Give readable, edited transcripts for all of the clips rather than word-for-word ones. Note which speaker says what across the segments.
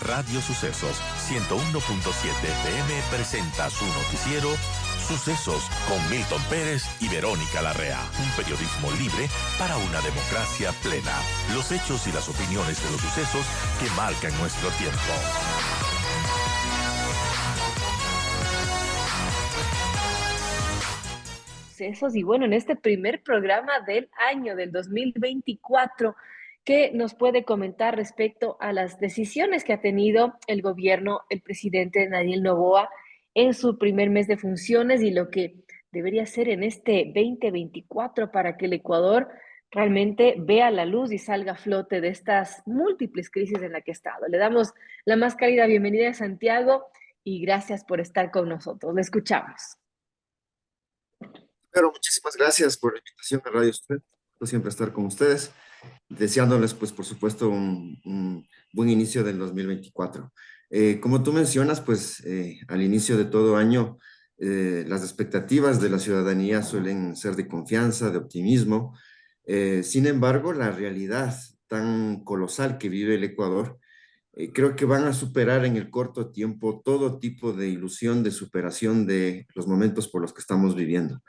Speaker 1: Radio Sucesos 101.7 FM presenta su noticiero Sucesos con Milton Pérez y Verónica Larrea. Un periodismo libre para una democracia plena. Los hechos y las opiniones de los sucesos que marcan nuestro tiempo.
Speaker 2: Sucesos y bueno, en este primer programa del año del 2024, ¿qué nos puede comentar respecto a las decisiones que ha tenido el gobierno, el presidente Daniel Noboa en su primer mes de funciones y lo que debería ser en este 2024 para que el Ecuador realmente vea la luz y salga a flote de estas múltiples crisis en las que ha estado? Le damos la más cálida bienvenida a Santiago y gracias por estar con nosotros. Le escuchamos.
Speaker 3: Pero muchísimas gracias por la invitación a Radio Usted. Siempre estar con ustedes, deseándoles, pues, por supuesto, un buen inicio del 2024. Como tú mencionas, pues, al inicio de todo año, las expectativas de la ciudadanía suelen ser de confianza, de optimismo. Sin embargo, la realidad tan colosal que vive el Ecuador, creo que van a superar en el corto tiempo todo tipo de ilusión de superación de los momentos por los que estamos viviendo.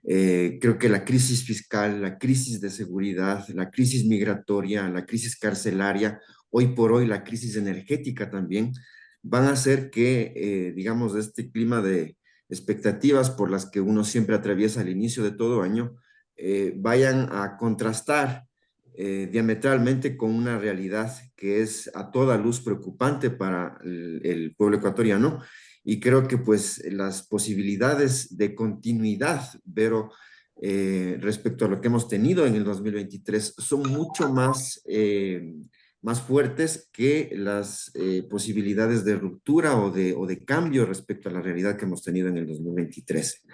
Speaker 3: Creo que la crisis fiscal, la crisis de seguridad, la crisis migratoria, la crisis carcelaria, hoy por hoy la crisis energética también, van a hacer que, digamos, este clima de expectativas por las que uno siempre atraviesa al inicio de todo año, vayan a contrastar diametralmente con una realidad que es a toda luz preocupante para el pueblo ecuatoriano. Y creo que pues las posibilidades de continuidad, pero respecto a lo que hemos tenido en el 2023, son mucho más fuertes que las posibilidades de ruptura o de cambio respecto a la realidad que hemos tenido en el 2023.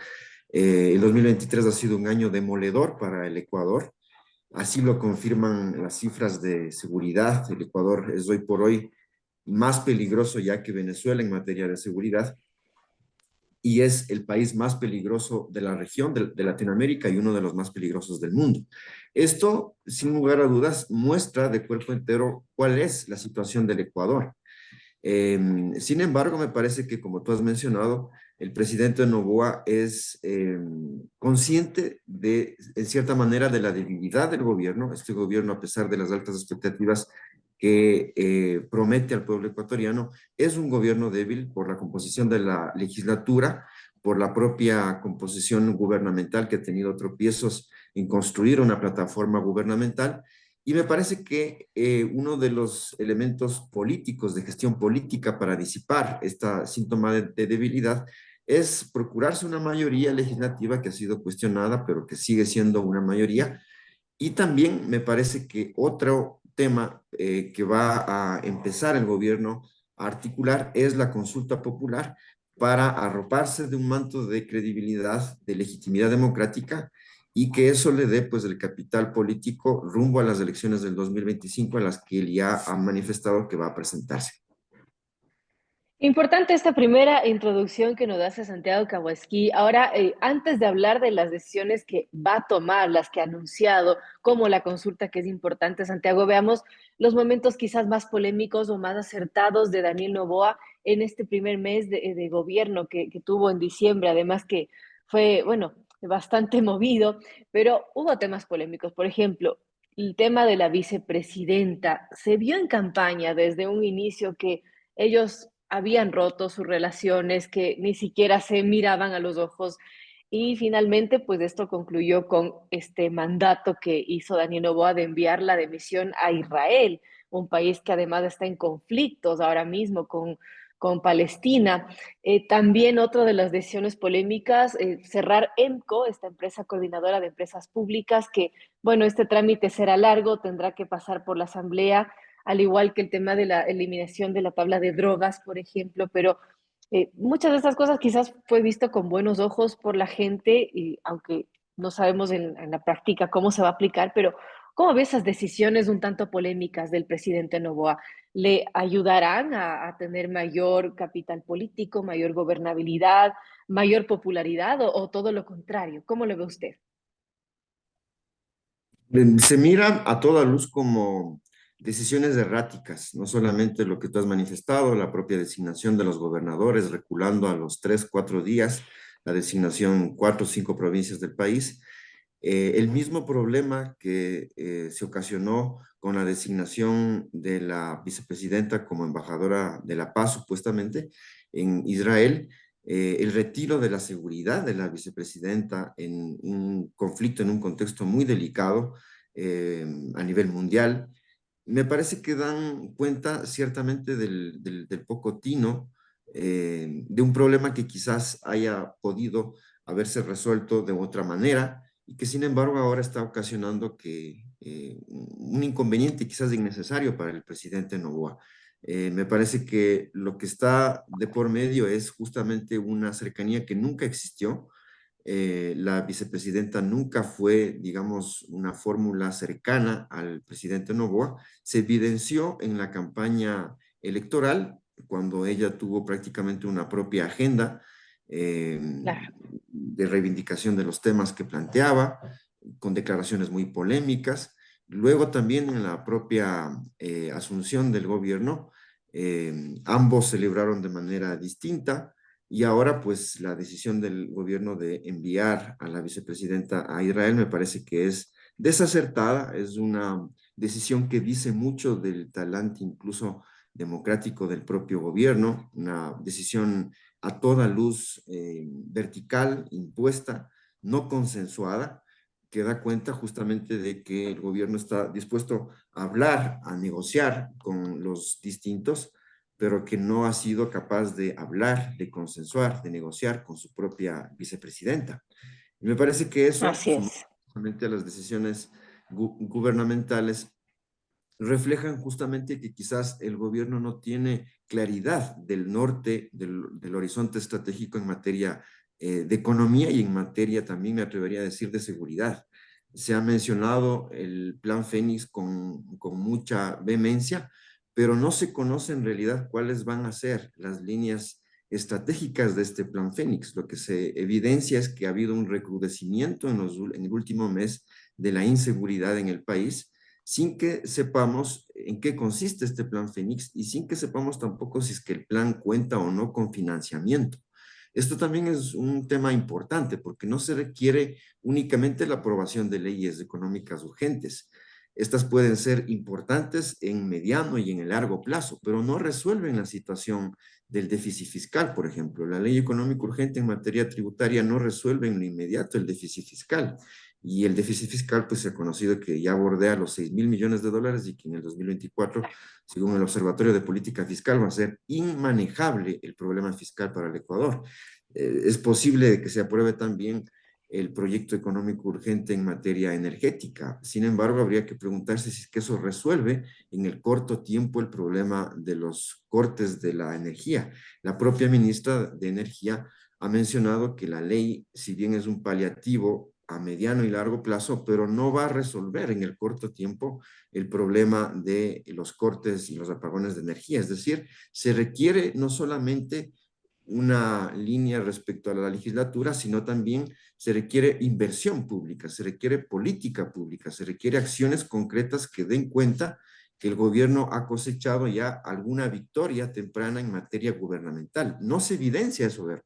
Speaker 3: El 2023 ha sido un año demoledor para el Ecuador. Así lo confirman las cifras de seguridad. El Ecuador es hoy por hoy más peligroso ya que Venezuela en materia de seguridad, y es el país más peligroso de la región de Latinoamérica y uno de los más peligrosos del mundo. Esto, sin lugar a dudas, muestra de cuerpo entero cuál es la situación del Ecuador. Sin embargo, me parece que, como tú has mencionado, el presidente Noboa es consciente de, en cierta manera, de la debilidad del gobierno. Este gobierno, a pesar de las altas expectativas que promete al pueblo ecuatoriano, es un gobierno débil por la composición de la legislatura, por la propia composición gubernamental que ha tenido tropiezos en construir una plataforma gubernamental. Y me parece que uno de los elementos políticos de gestión política para disipar esta síntoma de debilidad es procurarse una mayoría legislativa que ha sido cuestionada, pero que sigue siendo una mayoría. Y también me parece que otro tema que va a empezar el gobierno a articular es la consulta popular para arroparse de un manto de credibilidad, de legitimidad democrática, y que eso le dé pues el capital político rumbo a las elecciones del 2025 a las que él ya ha manifestado que va a presentarse.
Speaker 2: Importante esta primera introducción que nos hace Santiago Kawasaki. Ahora, antes de hablar de las decisiones que va a tomar, las que ha anunciado, como la consulta que es importante, Santiago, veamos los momentos quizás más polémicos o más acertados de Daniel Noboa en este primer mes de gobierno que tuvo en diciembre, además que fue, bueno, bastante movido, pero hubo temas polémicos. Por ejemplo, el tema de la vicepresidenta se vio en campaña desde un inicio que ellos habían roto sus relaciones, que ni siquiera se miraban a los ojos. Y finalmente, pues esto concluyó con este mandato que hizo Daniel Noboa de enviar la dimisión a Israel, un país que además está en conflictos ahora mismo con Palestina. También otra de las decisiones polémicas, cerrar EMCO, esta empresa coordinadora de empresas públicas, que, bueno, este trámite será largo, tendrá que pasar por la Asamblea, al igual que el tema de la eliminación de la tabla de drogas, por ejemplo, pero muchas de estas cosas quizás fue visto con buenos ojos por la gente, y aunque no sabemos en la práctica cómo se va a aplicar, pero ¿cómo ves esas decisiones un tanto polémicas del presidente Noboa? ¿Le ayudarán a tener mayor capital político, mayor gobernabilidad, mayor popularidad o todo lo contrario? ¿Cómo lo ve usted?
Speaker 3: Se mira a toda luz como decisiones erráticas, no solamente lo que tú has manifestado, la propia designación de los gobernadores, reculando a los 3, 4 días, la designación 4 o 5 provincias del país, el mismo problema que se ocasionó con la designación de la vicepresidenta como embajadora de la paz, supuestamente, en Israel, el retiro de la seguridad de la vicepresidenta en un conflicto, en un contexto muy delicado a nivel mundial, me parece que dan cuenta ciertamente del poco tino, de un problema que quizás haya podido haberse resuelto de otra manera y que sin embargo ahora está ocasionando que un inconveniente quizás innecesario para el presidente Noboa. Me parece que lo que está de por medio es justamente una cercanía que nunca existió. La vicepresidenta nunca fue, digamos, una fórmula cercana al presidente Noboa. Se evidenció en la campaña electoral, cuando ella tuvo prácticamente una propia agenda eh,
Speaker 2: Claro.
Speaker 3: de reivindicación de los temas que planteaba, con declaraciones muy polémicas. Luego también en la propia asunción del gobierno, ambos celebraron de manera distinta. Y ahora, pues, la decisión del gobierno de enviar a la vicepresidenta a Israel me parece que es desacertada, es una decisión que dice mucho del talante incluso democrático del propio gobierno, una decisión a toda luz vertical, impuesta, no consensuada, que da cuenta justamente de que el gobierno está dispuesto a hablar, a negociar con los distintos, pero que no ha sido capaz de hablar, de consensuar, de negociar con su propia vicepresidenta. Y me parece que eso,
Speaker 2: Así
Speaker 3: sumado
Speaker 2: es.
Speaker 3: justamente a las decisiones gubernamentales, reflejan justamente que quizás el gobierno no tiene claridad del norte, del horizonte estratégico en materia de economía y en materia también, me atrevería a decir, de seguridad. Se ha mencionado el plan Fénix con mucha vehemencia, pero no se conoce en realidad cuáles van a ser las líneas estratégicas de este plan Fénix. Lo que se evidencia es que ha habido un recrudecimiento en el último mes de la inseguridad en el país, sin que sepamos en qué consiste este plan Fénix y sin que sepamos tampoco si es que el plan cuenta o no con financiamiento. Esto también es un tema importante porque no se requiere únicamente la aprobación de leyes económicas urgentes. Estas pueden ser importantes en mediano y en el largo plazo, pero no resuelven la situación del déficit fiscal, por ejemplo. La ley económica urgente en materia tributaria no resuelve en lo inmediato el déficit fiscal. Y el déficit fiscal, pues se ha conocido que ya bordea los 6.000 millones de dólares y que en el 2024, según el Observatorio de Política Fiscal, va a ser inmanejable el problema fiscal para el Ecuador. Es posible que se apruebe también el proyecto económico urgente en materia energética. Sin embargo, habría que preguntarse si es que eso resuelve en el corto tiempo el problema de los cortes de la energía. La propia ministra de Energía ha mencionado que la ley, si bien es un paliativo a mediano y largo plazo, pero no va a resolver en el corto tiempo el problema de los cortes y los apagones de energía. Es decir, se requiere no solamente una línea respecto a la legislatura, sino también se requiere inversión pública, se requiere política pública, se requiere acciones concretas que den cuenta que el gobierno ha cosechado ya alguna victoria temprana en materia gubernamental. No se evidencia eso, ¿ver?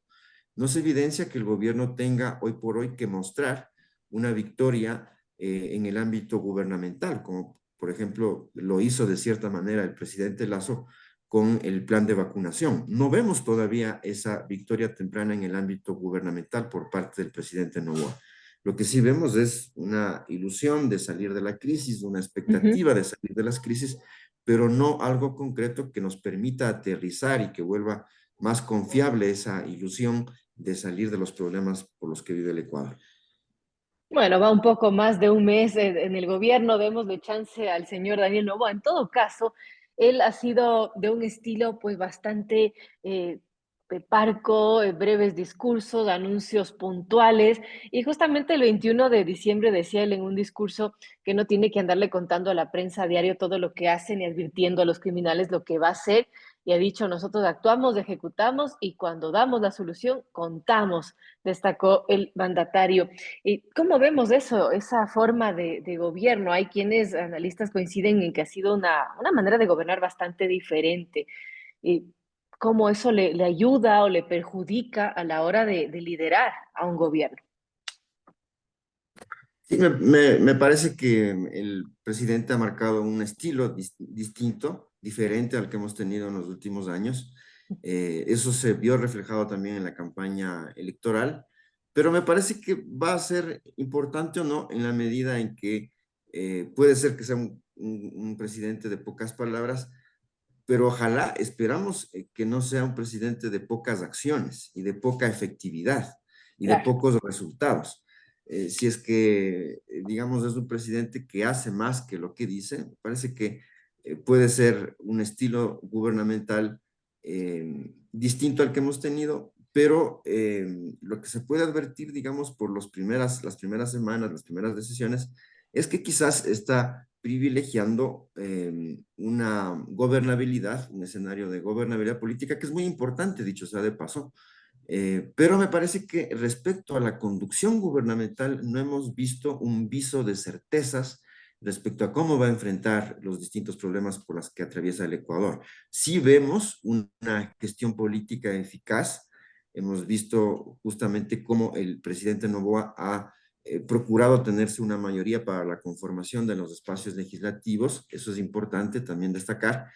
Speaker 3: No se evidencia que el gobierno tenga hoy por hoy que mostrar una victoria en el ámbito gubernamental, como por ejemplo lo hizo de cierta manera el presidente Lazo con el plan de vacunación. No vemos todavía esa victoria temprana en el ámbito gubernamental por parte del presidente Noboa. Lo que sí vemos es una ilusión de salir de la crisis, una
Speaker 2: Ujú.
Speaker 3: expectativa de salir de las crisis, pero no algo concreto que nos permita aterrizar y que vuelva más confiable esa ilusión de salir de los problemas por los que vive el Ecuador.
Speaker 2: Bueno, va un poco más de un mes en el gobierno, démosle chance al señor Daniel Noboa. En todo caso, él ha sido de un estilo pues bastante parco, breves discursos, anuncios puntuales. Y justamente el 21 de diciembre decía él en un discurso que no tiene que andarle contando a la prensa a diario todo lo que hacen y advirtiendo a los criminales lo que va a hacer. Y ha dicho, nosotros actuamos, ejecutamos y cuando damos la solución, contamos, destacó el mandatario. ¿Y cómo vemos eso, esa forma de gobierno? Hay quienes, analistas, coinciden en que ha sido una manera de gobernar bastante diferente. ¿Y cómo eso le ayuda o le perjudica a la hora de liderar a un gobierno?
Speaker 3: Sí, me parece que el presidente ha marcado un estilo distinto, diferente al que hemos tenido en los últimos años. Eso se vio reflejado también en la campaña electoral, pero me parece que va a ser importante o no en la medida en que puede ser que sea un presidente de pocas palabras, pero ojalá esperamos que no sea un presidente de pocas acciones y de poca efectividad y de
Speaker 2: Claro.
Speaker 3: pocos resultados. Si es que, digamos, es un presidente que hace más que lo que dice, parece que puede ser un estilo gubernamental distinto al que hemos tenido, pero lo que se puede advertir, digamos, por las primeras semanas, las primeras decisiones, es que quizás está privilegiando una gobernabilidad, un escenario de gobernabilidad política que es muy importante, dicho sea de paso, pero me parece que respecto a la conducción gubernamental no hemos visto un viso de certezas respecto a cómo va a enfrentar los distintos problemas por los que atraviesa el Ecuador. Sí vemos una gestión política eficaz, hemos visto justamente cómo el presidente Noboa ha procurado tenerse una mayoría para la conformación de los espacios legislativos, eso es importante también destacar.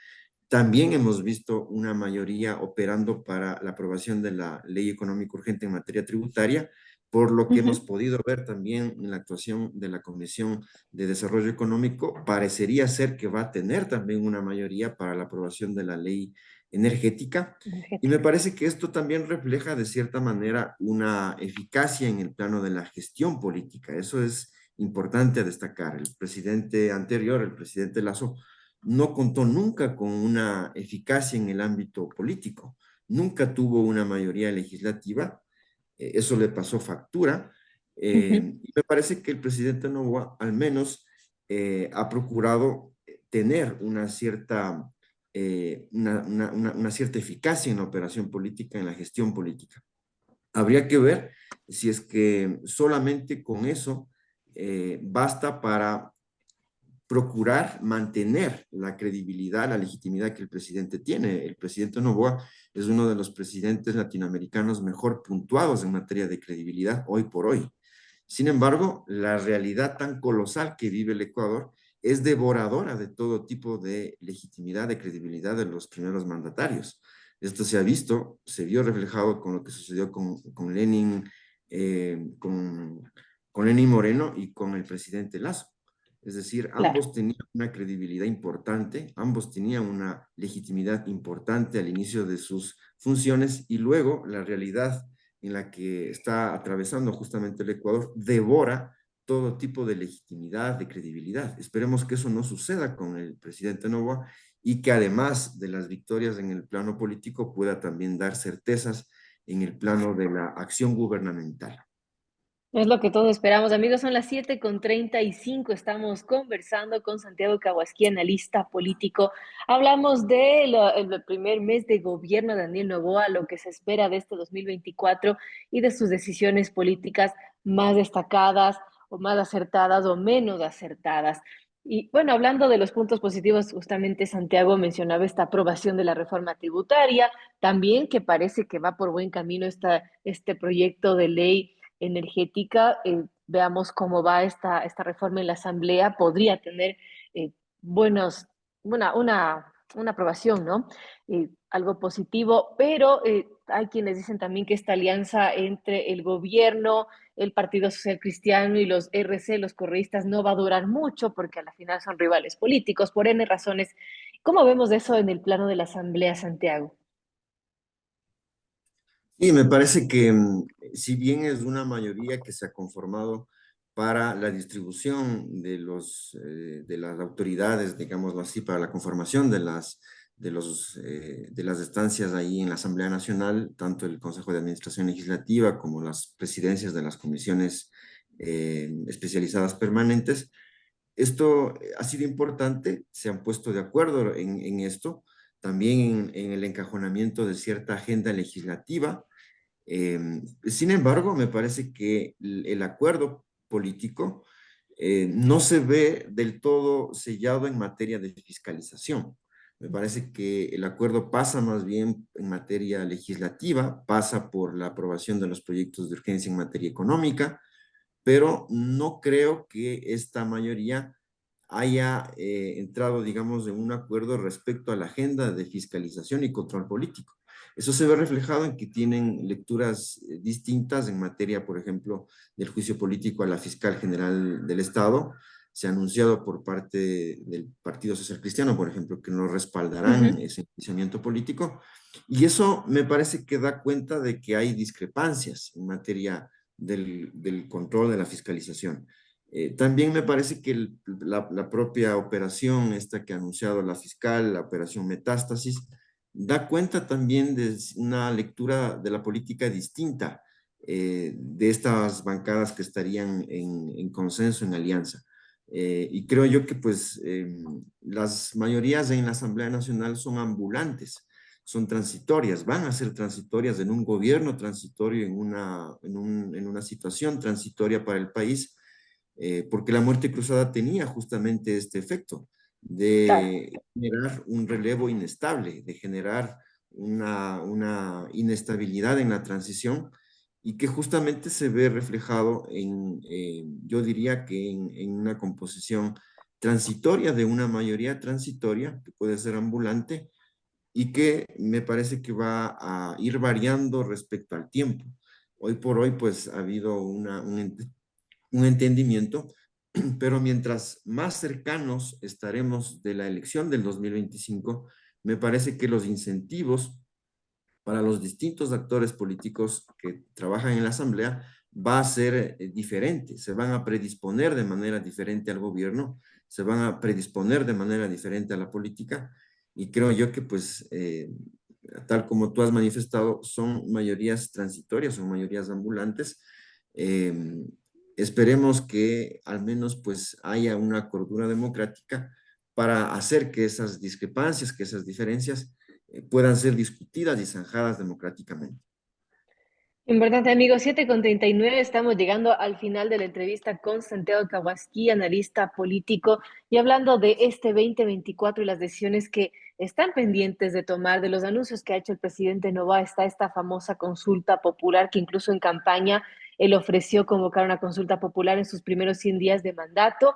Speaker 3: También hemos visto una mayoría operando para la aprobación de la ley económica urgente en materia tributaria, por lo que hemos
Speaker 2: Ujú.
Speaker 3: podido ver también en la actuación de la Comisión de Desarrollo Económico, parecería ser que va a tener también una mayoría para la aprobación de la ley energética. Y me
Speaker 2: Energética.
Speaker 3: parece que esto también refleja de cierta manera una eficacia en el plano de la gestión política. Eso es importante a destacar. El presidente anterior, el presidente Lasso, no contó nunca con una eficacia en el ámbito político, nunca tuvo una mayoría legislativa, eso le pasó factura,
Speaker 2: Ujú.
Speaker 3: y me parece que el presidente Noboa al menos ha procurado tener una cierta eficacia en la operación política, en la gestión política. Habría que ver si es que solamente con eso basta para procurar mantener la credibilidad, la legitimidad que el presidente tiene. El presidente Noboa es uno de los presidentes latinoamericanos mejor puntuados en materia de credibilidad hoy por hoy. Sin embargo, la realidad tan colosal que vive el Ecuador es devoradora de todo tipo de legitimidad, de credibilidad de los primeros mandatarios. Esto se ha visto, se vio reflejado con lo que sucedió con Lenin, con Lenin Moreno y con el presidente Lasso. Es decir,
Speaker 2: Claro.
Speaker 3: ambos tenían una credibilidad importante, ambos tenían una legitimidad importante al inicio de sus funciones y luego la realidad en la que está atravesando justamente el Ecuador devora todo tipo de legitimidad, de credibilidad. Esperemos que eso no suceda con el presidente Noboa y que además de las victorias en el plano político pueda también dar certezas en el plano de la acción gubernamental.
Speaker 2: Es lo que todos esperamos. Amigos, son las 7:35. Estamos conversando con Santiago Caguasquí, analista político. Hablamos del el primer mes de gobierno de Daniel Noboa, lo que se espera de este 2024 y de sus decisiones políticas más destacadas o más acertadas o menos acertadas. Y bueno, hablando de los puntos positivos, justamente Santiago mencionaba esta aprobación de la reforma tributaria, también que parece que va por buen camino este proyecto de ley energética. Veamos cómo va esta reforma en la Asamblea. Podría tener buenos, una aprobación, ¿no? Algo positivo, pero hay quienes dicen también que esta alianza entre el gobierno, el Partido Social Cristiano y los RC, los correístas, no va a durar mucho porque a la final son rivales políticos por N razones. ¿Cómo vemos eso en el plano de la Asamblea, Santiago?
Speaker 3: Y me parece que si bien es una mayoría que se ha conformado para la distribución de las autoridades, digámoslo así, para la conformación de las estancias ahí en la Asamblea Nacional, tanto el Consejo de Administración Legislativa como las presidencias de las comisiones especializadas permanentes. Esto ha sido importante, se han puesto de acuerdo en esto, también en el encajonamiento de cierta agenda legislativa. Sin embargo, me parece que el acuerdo político no se ve del todo sellado en materia de fiscalización. Me parece que el acuerdo pasa más bien en materia legislativa, pasa por la aprobación de los proyectos de urgencia en materia económica, pero no creo que esta mayoría haya entrado, digamos, en un acuerdo respecto a la agenda de fiscalización y control político. Eso se ve reflejado en que tienen lecturas distintas en materia, por ejemplo, del juicio político a la fiscal general del Estado. Se ha anunciado por parte del Partido Social Cristiano, por ejemplo, que no respaldarán
Speaker 2: Ujú.
Speaker 3: ese enjuiciamiento político. Y eso me parece que da cuenta de que hay discrepancias en materia del control de la fiscalización. También me parece que la propia operación, esta que ha anunciado la fiscal, la operación Metástasis, da cuenta también de una lectura de la política distinta de estas bancadas que estarían en consenso, en alianza. Y creo yo que pues las mayorías en la Asamblea Nacional son ambulantes, son transitorias, van a ser transitorias en un gobierno transitorio, en una situación transitoria para el país, porque la muerte cruzada tenía justamente este efecto
Speaker 2: Claro.
Speaker 3: de generar un relevo inestable, de generar una inestabilidad en la transición y que justamente se ve reflejado yo diría que en una composición transitoria de una mayoría transitoria, que puede ser ambulante, y que me parece que va a ir variando respecto al tiempo. Hoy por hoy, pues ha habido un entendimiento, pero mientras más cercanos estaremos de la elección del 2025, me parece que los incentivos para los distintos actores políticos que trabajan en la Asamblea va a ser diferente, se van a predisponer de manera diferente al gobierno, se van a predisponer de manera diferente a la política y creo yo que pues tal como tú has manifestado, son mayorías transitorias, son mayorías ambulantes. Eh, Esperemos que al menos pues haya una cordura democrática para hacer que esas discrepancias, que esas diferencias puedan ser discutidas y zanjadas democráticamente.
Speaker 2: Importante, amigos, 7:39, estamos llegando al final de la entrevista con Santiago Kawasaki, analista político, y hablando de este 2024 y las decisiones que están pendientes de tomar, de los anuncios que ha hecho el presidente Noboa, está esta famosa consulta popular que incluso en campaña él ofreció convocar una consulta popular en sus primeros 100 días de mandato.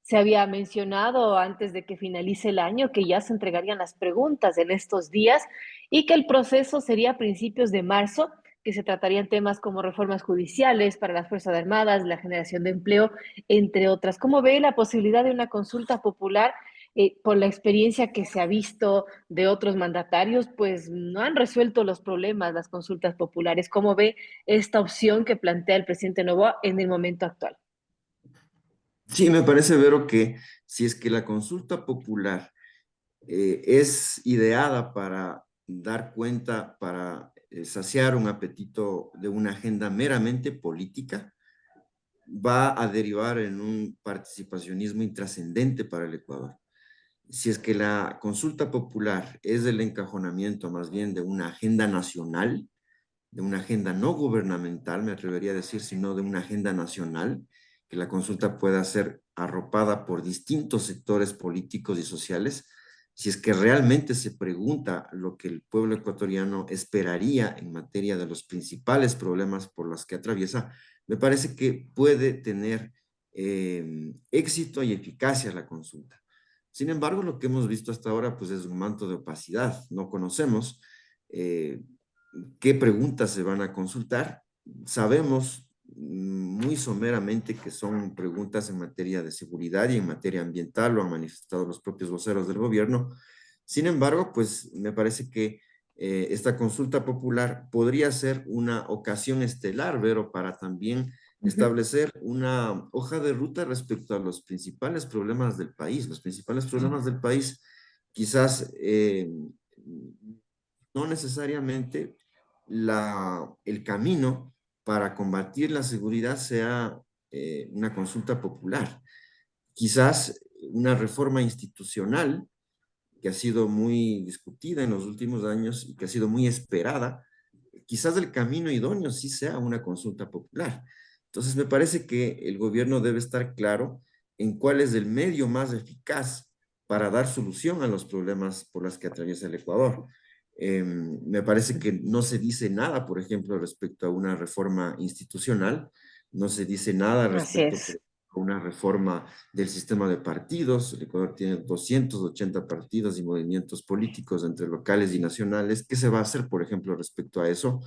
Speaker 2: Se había mencionado antes de que finalice el año que ya se entregarían las preguntas en estos días y que el proceso sería a principios de marzo, que se tratarían temas como reformas judiciales para las Fuerzas Armadas, la generación de empleo, entre otras. ¿Cómo ve la posibilidad de una consulta popular? Por la experiencia que se ha visto de otros mandatarios, pues no han resuelto los problemas las consultas populares. ¿Cómo ve esta opción que plantea el presidente Noboa en el momento actual?
Speaker 3: Sí, me parece, Vero, que si es que la consulta popular es ideada para dar cuenta, para saciar un apetito de una agenda meramente política, va a derivar en un participacionismo intrascendente para el Ecuador. Si es que la consulta popular es el encajonamiento más bien de una agenda nacional, de una agenda no gubernamental, me atrevería a decir, sino de una agenda nacional, que la consulta pueda ser arropada por distintos sectores políticos y sociales, si es que realmente se pregunta lo que el pueblo ecuatoriano esperaría en materia de los principales problemas por los que atraviesa, me parece que puede tener éxito y eficacia la consulta. Sin embargo, lo que hemos visto hasta ahora pues, es un manto de opacidad. No conocemos eh, qué preguntas se van a consultar. Sabemos muy someramente que son preguntas en materia de seguridad y en materia ambiental, lo han manifestado los propios voceros del gobierno. Sin embargo, pues me parece que esta consulta popular podría ser una ocasión estelar, Vero, para también
Speaker 2: Uh -huh.
Speaker 3: establecer una hoja de ruta respecto a los principales problemas del país. Los principales problemas del país quizás no necesariamente el camino para combatir la seguridad sea una consulta popular. Quizás una reforma institucional que ha sido muy discutida en los últimos años y que ha sido muy esperada, quizás el camino idóneo sí sea una consulta popular. Entonces, me parece que el gobierno debe estar claro en cuál es el medio más eficaz para dar solución a los problemas por los que atraviesa el Ecuador. Me parece que no se dice nada, por ejemplo, respecto a una reforma institucional, no se dice nada
Speaker 2: Así
Speaker 3: respecto
Speaker 2: es.
Speaker 3: a una reforma del sistema de partidos. El Ecuador tiene 280 partidos y movimientos políticos entre locales y nacionales. ¿Qué se va a hacer, por ejemplo, respecto a eso?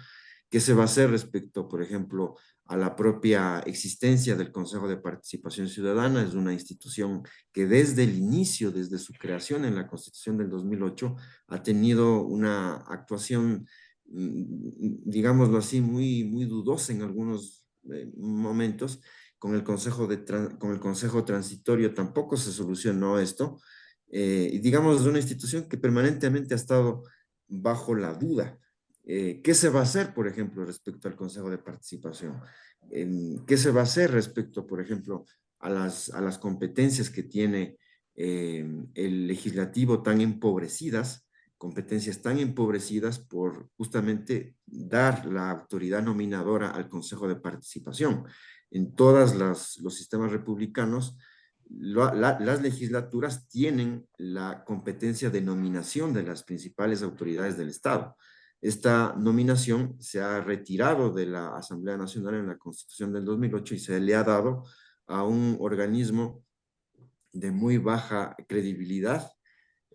Speaker 3: ¿Qué se va a hacer respecto, por ejemplo, a la propia existencia del Consejo de Participación Ciudadana? Es una institución que desde el inicio, desde su creación en la Constitución del 2008, ha tenido una actuación, digámoslo así, muy dudosa en algunos momentos. Con el Consejo Transitorio tampoco se solucionó esto. Y digamos, es una institución que permanentemente ha estado bajo la duda. ¿Qué se va a hacer, por ejemplo, respecto al Consejo de Participación? ¿Qué se va a hacer respecto, por ejemplo, a las competencias que tiene el legislativo tan empobrecidas, competencias tan empobrecidas por justamente dar la autoridad nominadora al Consejo de Participación? En todos los sistemas republicanos, las legislaturas tienen la competencia de nominación de las principales autoridades del Estado. Esta nominación se ha retirado de la Asamblea Nacional en la Constitución del 2008 y se le ha dado a un organismo de muy baja credibilidad,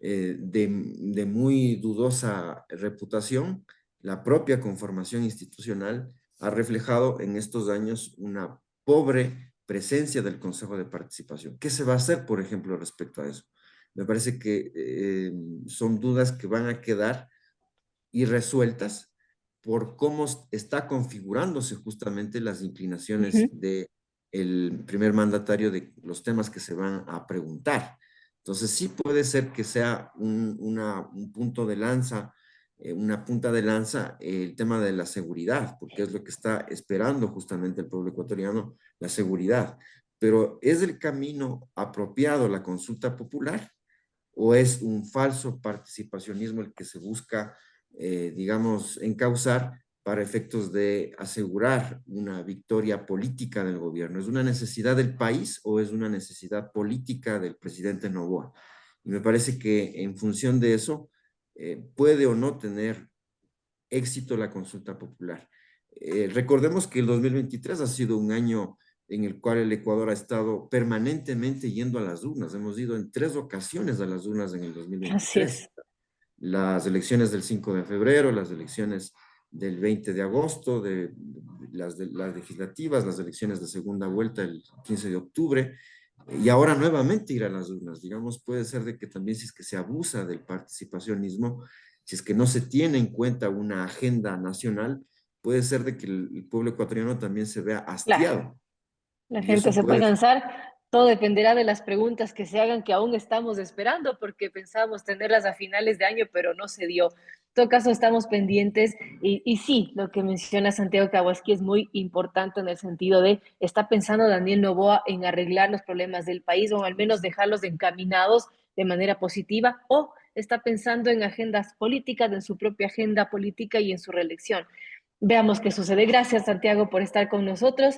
Speaker 3: de muy dudosa reputación. La propia conformación institucional ha reflejado en estos años una pobre presencia del Consejo de Participación. ¿Qué se va a hacer, por ejemplo, respecto a eso? Me parece que son dudas que van a quedar irresueltas por cómo está configurándose justamente las inclinaciones
Speaker 2: Ujú.
Speaker 3: de el primer mandatario de los temas que se van a preguntar. Entonces sí puede ser que sea un punto de lanza, una punta de lanza, el tema de la seguridad, porque es lo que está esperando justamente el pueblo ecuatoriano, la seguridad. Pero ¿es el camino apropiado la consulta popular o es un falso participacionismo el que se busca, digamos, encauzar para efectos de asegurar una victoria política del gobierno? ¿Es una necesidad del país o es una necesidad política del presidente Noboa? Y me parece que en función de eso puede o no tener éxito la consulta popular. Recordemos que el 2023 ha sido un año en el cual el Ecuador ha estado permanentemente yendo a las urnas. Hemos ido en 3 ocasiones a las urnas en el
Speaker 2: Así
Speaker 3: 2023.
Speaker 2: es.
Speaker 3: Las elecciones del 5 de febrero, las elecciones del 20 de agosto, de las legislativas, las elecciones de segunda vuelta el 15 de octubre, y ahora nuevamente ir a las urnas. Digamos, puede ser de que también si es que se abusa del participacionismo, si es que no se tiene en cuenta una agenda nacional, puede ser de que el pueblo ecuatoriano también se vea
Speaker 2: Claro.
Speaker 3: hastiado.
Speaker 2: La
Speaker 3: Y
Speaker 2: gente
Speaker 3: eso
Speaker 2: se puede
Speaker 3: puede.
Speaker 2: cansar, todo dependerá de las preguntas que se hagan, que aún estamos esperando, porque pensábamos tenerlas a finales de año, pero no se dio. En todo caso, estamos pendientes y sí, lo que menciona Santiago Kawasaki es muy importante en el sentido de, ¿está pensando Daniel Noboa en arreglar los problemas del país o al menos dejarlos encaminados de manera positiva o está pensando en agendas políticas, en su propia agenda política y en su reelección? Veamos qué sucede. Gracias, Santiago, por estar con nosotros.